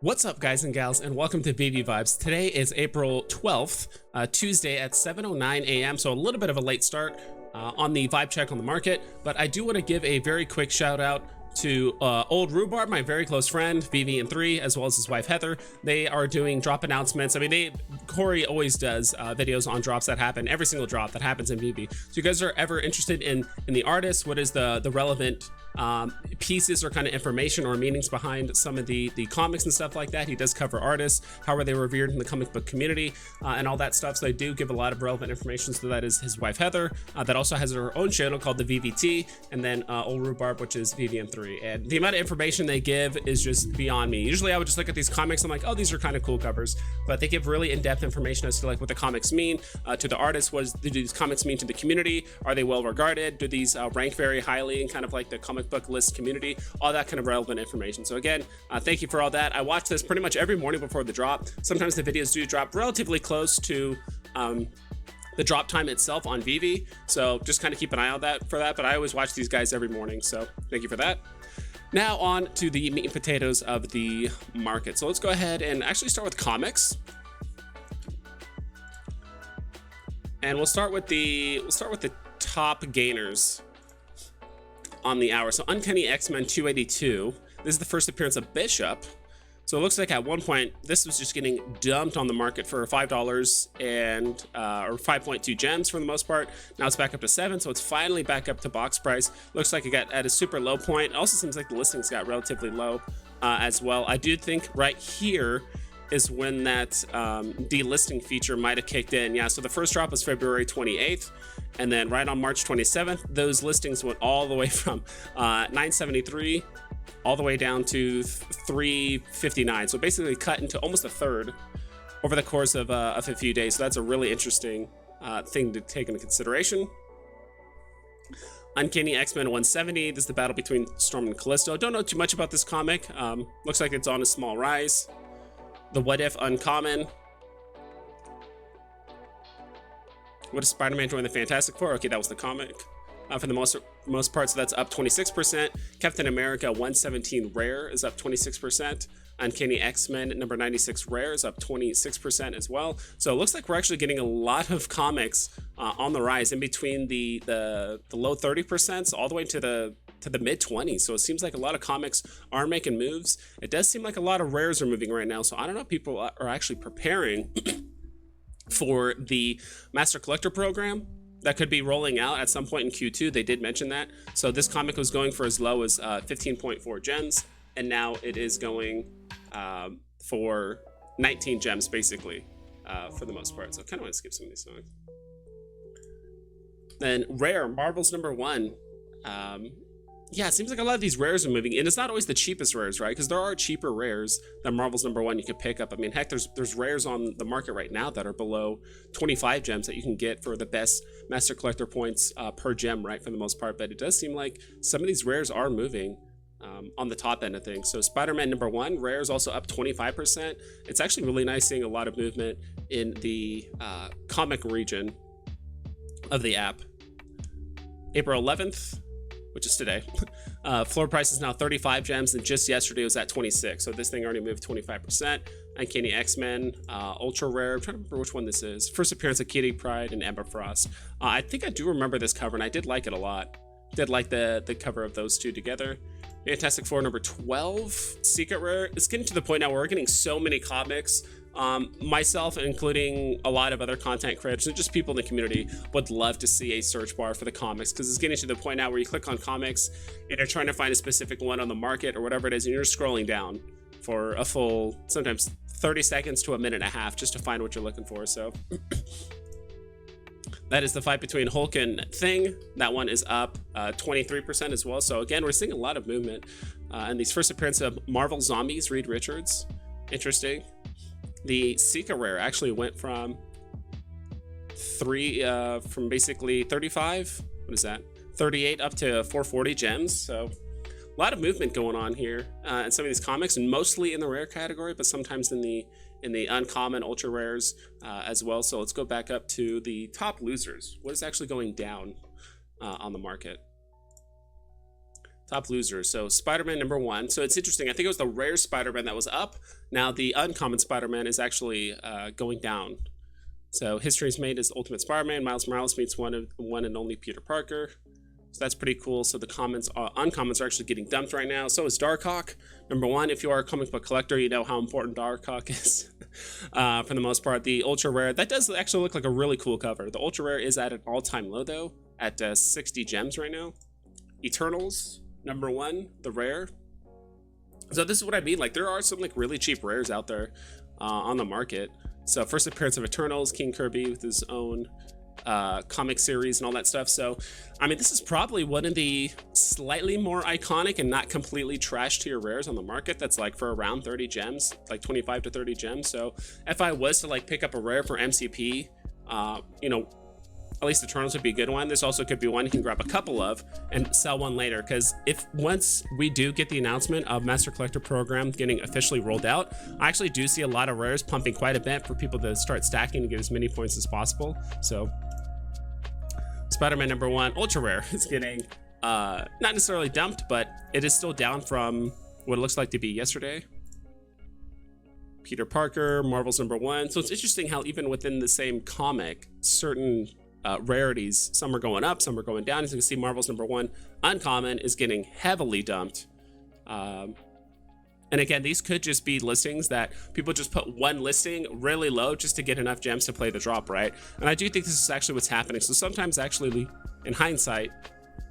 What's up, guys and gals, and welcome to Veve Vibes. Today is April 12th, Tuesday at 7:09 a.m., so a little bit of a late start on the vibe check on the market, but I do want to give a very quick shout out to Old Rhubarb, my very close friend, VV3, as well as his wife Heather. They are doing drop announcements. I mean, Corey always does videos on drops that happen, every single drop that happens in VV. So you guys are ever interested in the artists, what is the relevant pieces or kind of information or meanings behind some of the comics and stuff like that. He does cover artists, how are they revered in the comic book community, and all that stuff. So they do give a lot of relevant information. So that is his wife Heather, that also has her own channel called the VVT, and then Old Rhubarb, which is VVM3. And the amount of information they give is just beyond me. Usually I would just look at these comics, I'm like, oh, these are kind of cool covers, but they give really in-depth information as to like what the comics mean to the artists. Do these comics mean to the community? Are they well regarded? Do these rank very highly in kind of like the comic book list community? All that kind of relevant information. So again, thank you for all that. I watch this pretty much every morning before the drop. Sometimes the videos do drop relatively close to the drop time itself on Veve, so just kind of keep an eye out for that, but I always watch these guys every morning, so thank you for that. Now on to the meat and potatoes of the market. So let's go ahead and actually start with comics. And we'll start with the top gainers on the hour. So Uncanny X-Men 282. This is the first appearance of Bishop. So it looks like at one point this was just getting dumped on the market for $5 and or 5.2 gems for the most part. Now it's back up to 7, so it's finally back up to box price. Looks like it got at a super low point. It also seems like the listings got relatively low as well. I do think right here is when that delisting feature might have kicked in. Yeah, so the first drop was February 28th, and then right on March 27th, those listings went all the way from 973 all the way down to 359. So basically cut into almost a third over the course of a few days. So that's a really interesting thing to take into consideration. Uncanny X-Men 170. This is the battle between Storm and Callisto. Don't know too much about this comic. Looks like it's on a small rise. The What If Uncommon. What does Spider-Man join the Fantastic Four? Okay, that was the comic. For the most part, so that's up 26%. Captain America 117 Rare is up 26%. Uncanny X-Men number 96 Rare is up 26% as well. So it looks like we're actually getting a lot of comics on the rise, in between the low 30% all the way to the mid 20s. So it seems like a lot of comics are making moves. It does seem like a lot of rares are moving right now. So I don't know if people are actually preparing for the Master Collector program that could be rolling out at some point in Q2. They did mention that. So this comic was going for as low as 15.4 gems, and now it is going for 19 gems basically for the most part. So I kind of want to skip some of these songs. Then Rare, Marvel's number 1. Yeah, it seems like a lot of these rares are moving, and it's not always the cheapest rares, right? Because there are cheaper rares than Marvel's number 1 you can pick up. I mean, heck, there's rares on the market right now that are below 25 gems that you can get for the best Master Collector points per gem, right, for the most part. But it does seem like some of these rares are moving on the top end of things. So Spider-Man number 1, rare is also up 25%. It's actually really nice seeing a lot of movement in the comic region of the app. April 11th, which is today. Floor price is now 35 gems, and just yesterday it was at 26. So this thing already moved 25%. Uncanny X-Men, ultra rare. I'm trying to remember which one this is. First appearance of Kitty Pryde and Ember Frost. I think I do remember this cover, and I did like it a lot. Did like the cover of those two together. Fantastic Four number 12, secret rare. It's getting to the point now where we're getting so many comics. Myself, including a lot of other content creators and just people in the community, would love to see a search bar for the comics, because it's getting to the point now where you click on comics and you're trying to find a specific one on the market or whatever it is, and you're scrolling down for a full, sometimes 30 seconds to a minute and a half just to find what you're looking for. So that is the fight between Hulk and Thing. That one is up 23% as well. So again, we're seeing a lot of movement. And these first appearance of Marvel Zombies, Reed Richards. Interesting. The Sika rare actually went from basically 35, what is that? 38 up to 440 gems. So a lot of movement going on here in some of these comics, and mostly in the rare category, but sometimes in the uncommon ultra rares as well. So let's go back up to the top losers. What is actually going down on the market? Top losers. So Spider-Man number 1. So it's interesting. I think it was the rare Spider-Man that was up. Now the uncommon Spider-Man is actually going down. So history's made as Ultimate Spider-Man. Miles Morales meets one and only Peter Parker. So that's pretty cool. So the uncommons are actually getting dumped right now. So is Darkhawk number 1. If you are a comic book collector, you know how important Darkhawk is. For the most part, the ultra rare, that does actually look like a really cool cover. The ultra rare is at an all-time low though, at 60 gems right now. Eternals number 1, the rare. So this is what I mean. Like there are some like really cheap rares out there on the market. So first appearance of Eternals, King Kirby with his own comic series and all that stuff. So I mean, this is probably one of the slightly more iconic and not completely trash tier rares on the market. That's like for around 30 gems, like 25 to 30 gems. So if I was to like pick up a rare for MCP, you know, at least Eternals would be a good one. This also could be one you can grab a couple of and sell one later, because if once we do get the announcement of Master Collector Program getting officially rolled out, I actually do see a lot of rares pumping quite a bit for people to start stacking and get as many points as possible. So Spider-Man number 1 ultra rare is getting not necessarily dumped, but it is still down from what it looks like to be yesterday. Peter Parker, Marvel's number 1. So it's interesting how even within the same comic, certain rarities, some are going up, some are going down. As you can see, Marvel's number 1 uncommon is getting heavily dumped. And again, these could just be listings that people just put one listing really low just to get enough gems to play the drop, right? And I do think this is actually what's happening. So sometimes actually, in hindsight,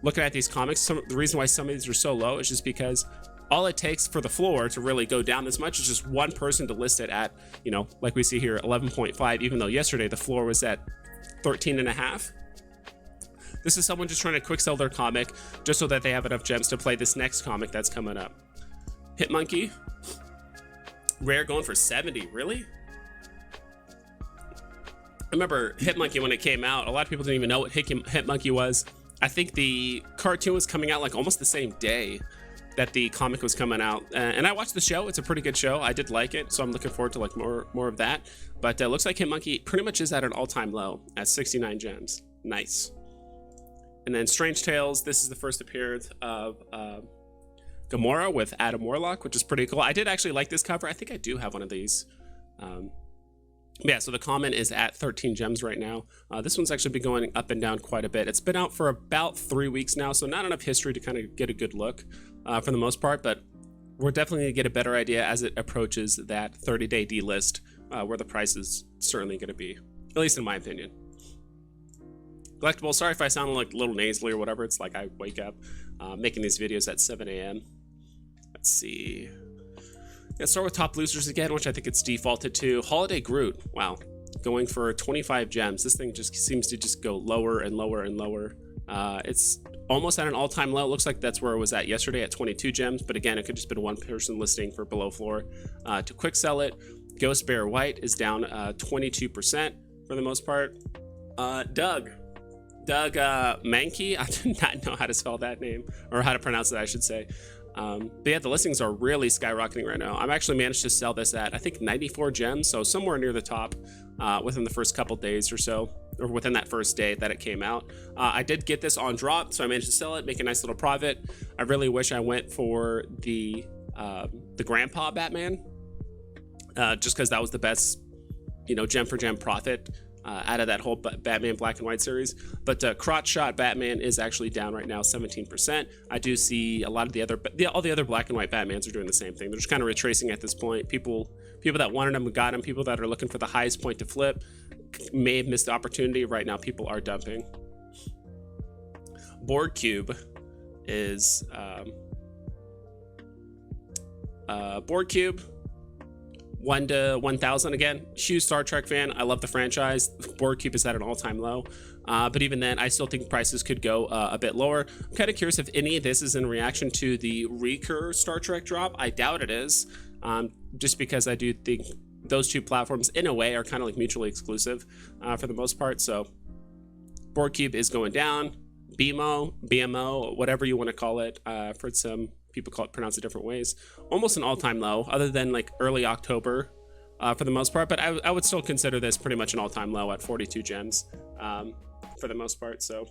looking at these comics, the reason why some of these are so low is just because all it takes for the floor to really go down this much is just one person to list it at, you know, like we see here, 11.5, even though yesterday the floor was at 13.5. This is someone just trying to quick sell their comic just so that they have enough gems to play this next comic that's coming up. Hitmonkey, rare going for 70, really? I remember Hitmonkey when it came out, a lot of people didn't even know what Hitmonkey was. I think the cartoon was coming out like almost the same day that the comic was coming out, and I watched the show. It's a pretty good show. I did like it, so I'm looking forward to like more of that. But it looks like Hitmonkey pretty much is at an all-time low at 69 gems. Nice. And then Strange Tales, this is the first appearance of Gamora with Adam Warlock, which is pretty cool. I did actually like this cover. I think I do have one of these. Yeah, so the common is at 13 gems right now. This one's actually been going up and down quite a bit. It's been out for about 3 weeks now, so not enough history to kind of get a good look for the most part, but we're definitely going to get a better idea as it approaches that 30-day delist, where the price is certainly going to be, at least in my opinion. Collectible, sorry if I sound like a little nasally or whatever. It's like I wake up making these videos at 7 a.m. Let's see. Let's start with top losers again, which I think it's defaulted to. Holiday Groot, wow, going for 25 gems. This thing just seems to just go lower and lower and lower. It's almost at an all-time low. It looks like that's where it was at yesterday at 22 gems, but again, it could just been one person listing for below floor. To quick sell it, Ghost Bear White is down 22% for the most part. Doug Mankey, I do not know how to spell that name, or how to pronounce it, I should say. But yeah, the listings are really skyrocketing right now. I've actually managed to sell this at, I think, 94 gems, so somewhere near the top within the first couple days or so, or within that first day that it came out. I did get this on drop, so I managed to sell it, make a nice little profit. I really wish I went for the Grandpa Batman, just because that was the best, you know, gem for gem profit out of that whole Batman Black and White series. But Crotch Shot Batman is actually down right now 17%. I do see a lot of all the other Black and White Batmans are doing the same thing. They're just kind of retracing at this point. People that wanted them got them. People that are looking for the highest point to flip may have missed the opportunity. Right now, people are dumping. Board Cube is Board Cube 1 to 1,000 again. Huge Star Trek fan. I love the franchise. Board Cube is at an all-time low. But even then, I still think prices could go a bit lower. I'm kind of curious if any of this is in reaction to the Recur Star Trek drop. I doubt it is, just because I do think those two platforms, in a way, are kind of like mutually exclusive for the most part. So Board Cube is going down. BMO, whatever you want to call it. For some people pronounce it different ways. Almost an all-time low, other than like early October for the most part. But I would still consider this pretty much an all-time low at 42 gems for the most part. So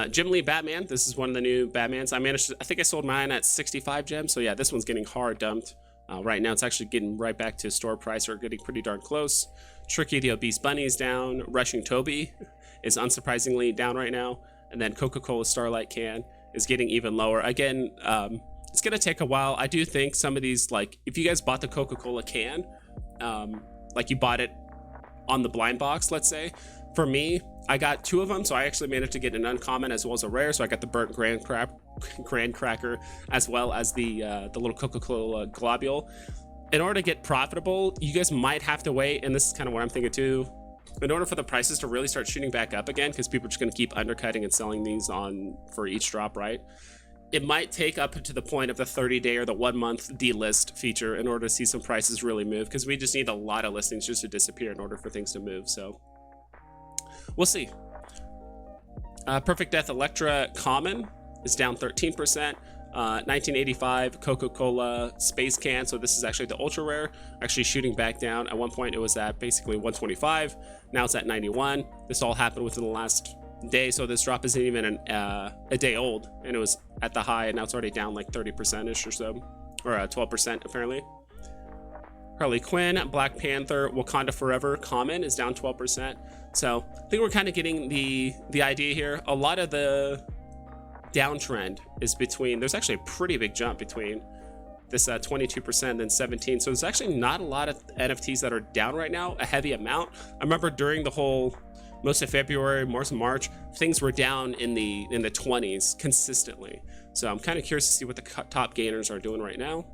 Jim Lee Batman. This is one of the new Batmans. I think I sold mine at 65 gems. So yeah, this one's getting hard dumped. Right now, it's actually getting right back to store price or getting pretty darn close. Tricky the Obese Bunny is down. Rushing Toby is unsurprisingly down right now. And then Coca-Cola Starlight Can is getting even lower. Again, it's going to take a while. I do think some of these, like, if you guys bought the Coca-Cola can, like you bought it on the blind box, let's say. For me, I got 2 of them, so I actually managed to get an uncommon as well as a rare. So I got the burnt graham cracker as well as the little Coca-Cola globule. In order to get profitable, you guys might have to wait, and this is kind of what I'm thinking too. In order for the prices to really start shooting back up again, because people are just going to keep undercutting and selling these on for each drop, right? It might take up to the point of the 30-day or the 1-month delist feature in order to see some prices really move, because we just need a lot of listings just to disappear in order for things to move. So we'll see. Perfect Death Electra Common is down 13%. 1985 Coca-Cola Space Can, so this is actually the ultra rare, actually shooting back down. At one point it was at basically 125, now it's at 91. This all happened within the last day, so this drop isn't even a day old, and it was at the high, and now it's already down like 30%ish or so, or 12% apparently. Harley Quinn, Black Panther, Wakanda Forever Common is down 12%. So I think we're kind of getting the idea here. A lot of the downtrend is between, there's actually a pretty big jump between this 22% and then 17. So there's actually not a lot of NFTs that are down right now, a heavy amount. I remember during the whole most of February, March, things were down in the 20s consistently. So I'm kind of curious to see what the top gainers are doing right now.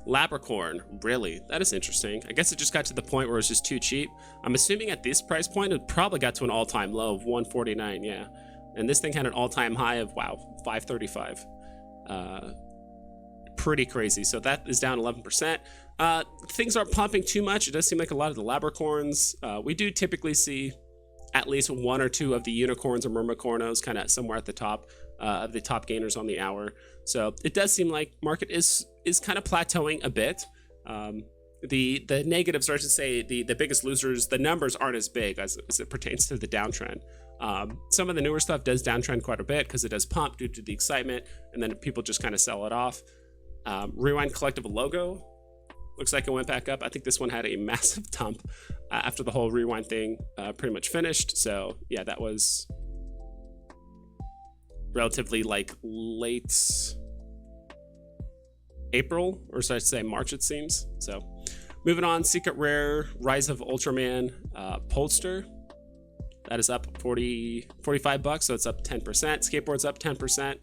Labracorn, really? That is interesting. I guess it just got to the point where it's just too cheap. I'm assuming at this price point, it probably got to an all-time low of 149, yeah. And this thing had an all-time high of, wow, 535. Pretty crazy. So that is down 11%. Things aren't pumping too much. It does seem like a lot of the Labracorns. We do typically see at least 1 or 2 of the unicorns or mermacornos kind of somewhere at the top of the top gainers on the hour. So it does seem like market is kind of plateauing a bit. The negatives, or I should say the biggest losers, the numbers aren't as big as it pertains to the downtrend. Some of the newer stuff does downtrend quite a bit because it does pump due to the excitement, and then people just kind of sell it off. Rewind Collective logo looks like it went back up. I think this one had a massive dump after the whole Rewind thing pretty much finished. So yeah, that was relatively like late April, or so I'd say March, it seems. So moving on, Secret Rare Rise of Ultraman Polster. That is up 45 bucks, so it's up 10%. Skateboard's up 10%.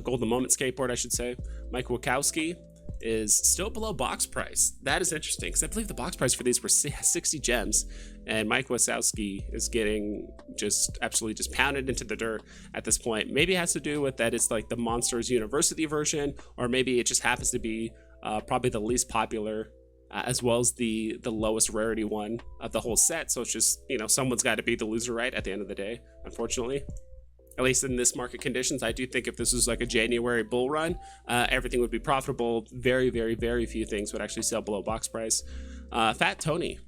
Golden Moment Skateboard, I should say. Mike Wachowski is still below box price. That is interesting, because I believe the box price for these were 60 gems, and Mike Wachowski is getting just absolutely just pounded into the dirt at this point. Maybe it has to do with that it's like the Monsters University version, or maybe it just happens to be probably the least popular as well as the lowest rarity one of the whole set. So it's just, you know, someone's got to be the loser, right, at the end of the day, unfortunately. At least in this market conditions, I do think if this was like a January bull run, everything would be profitable. Very, very, very few things would actually sell below box price. Fat Tony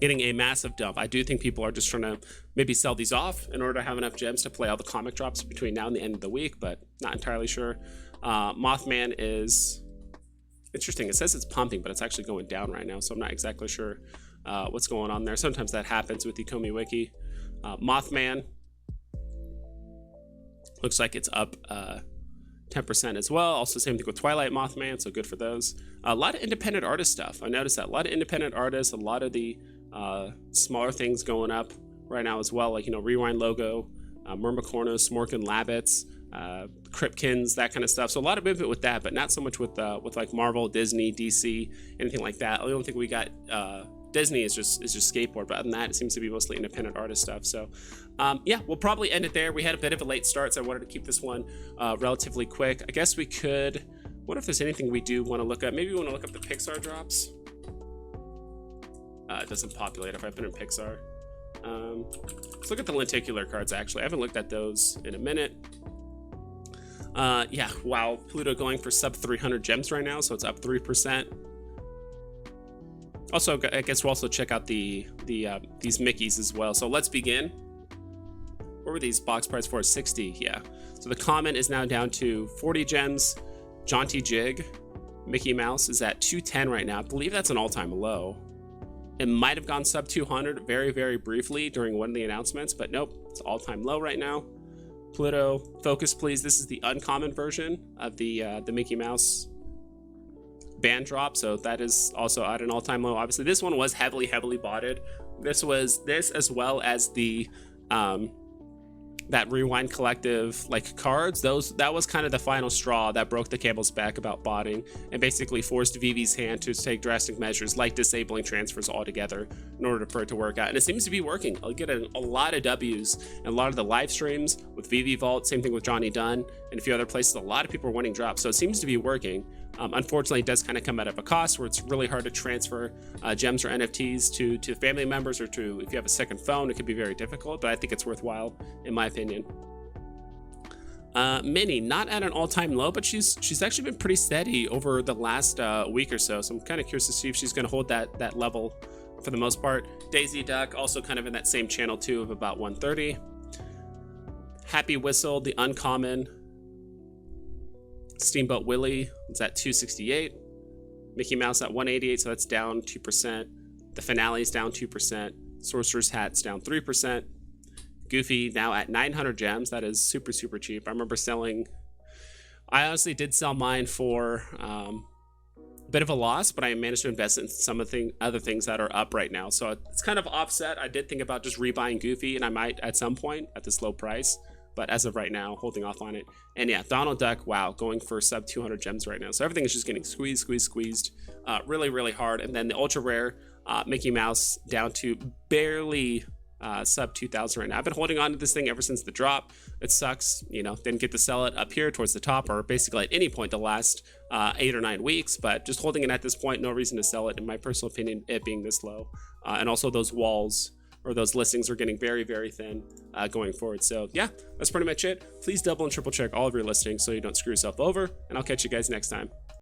getting a massive dump. I do think people are just trying to maybe sell these off in order to have enough gems to play all the comic drops between now and the end of the week, but not entirely sure. Mothman is interesting. It says it's pumping, but it's actually going down right now, so I'm not exactly sure what's going on there. Sometimes that happens with the Ecomi Wiki. Mothman looks like it's up 10% as well. Also, same thing with Twilight Mothman, so good for those. A lot of independent artist stuff. I noticed that a lot of independent artists, a lot of the smaller things going up right now as well, like, you know, Rewind logo, Mermacornos, Smorkin Labbits, Kripkins, that kind of stuff. So a lot of movement with that, but not so much with like Marvel, Disney, DC, anything like that. I don't think we got Disney is just skateboard, but other than that, it seems to be mostly independent artist stuff. So yeah, we'll probably end it there. We had a bit of a late start, so I wanted to keep this one relatively quick. I guess we could, what if there's anything we do want to look at? Maybe we want to look up the Pixar drops. It doesn't populate if I put in Pixar. Let's look at the lenticular cards, actually. I haven't looked at those in a minute. Yeah, wow, Pluto going for sub 300 gems right now, so it's up 3%. Also, I guess we'll also check out these Mickeys as well. So let's begin. What were these box price for? 60, yeah. So the common is now down to 40 gems. Jaunty Jig, Mickey Mouse is at 210 right now. I believe that's an all-time low. It might have gone sub 200 very, very briefly during one of the announcements, but nope, it's all-time low right now. Pluto, focus please. This is the uncommon version of the Mickey Mouse band drop, so that is also at an all-time low. Obviously, this one was heavily botted. This as well as the that Rewind Collective like cards. That was kind of the final straw that broke the camel's back about botting and basically forced Vive's hand to take drastic measures like disabling transfers altogether in order for it to work out. And it seems to be working. I'll get a lot of W's and a lot of the live streams with Vive Vault, same thing with Johnny Dunn and a few other places. A lot of people are winning drops, so it seems to be working. Unfortunately, it does kind of come at a cost where it's really hard to transfer gems or NFTs to family members, or to, if you have a second phone, it could be very difficult, but I think it's worthwhile in my opinion. Minnie, not at an all-time low, but she's actually been pretty steady over the last week or so, so I'm kind of curious to see if she's going to hold that level for the most part. Daisy Duck, also kind of in that same channel too, of about 130. Happy Whistle, the uncommon. Steamboat Willie is at 268. Mickey Mouse at 188, so that's down 2%. The Finale's down 2%. Sorcerer's Hat's down 3%. Goofy now at 900 gems. That is super cheap. I remember I honestly did sell mine for a bit of a loss, but I managed to invest in some of the other things that are up right now. So it's kind of offset. I did think about just rebuying Goofy, and I might at some point at this low price. But as of right now, holding off on it. And yeah, Donald Duck, wow, going for sub 200 gems right now. So everything is just getting squeezed really hard. And then the ultra rare Mickey Mouse down to barely sub 2,000 right now. I've been holding on to this thing ever since the drop. It sucks, didn't get to sell it up here towards the top, or basically at any point the last 8 or 9 weeks, but just holding it at this point, no reason to sell it, in my personal opinion, it being this low. And also those walls, or those listings, are getting very thin going forward. So yeah, that's pretty much it. Please double and triple check all of your listings so you don't screw yourself over, and I'll catch you guys next time.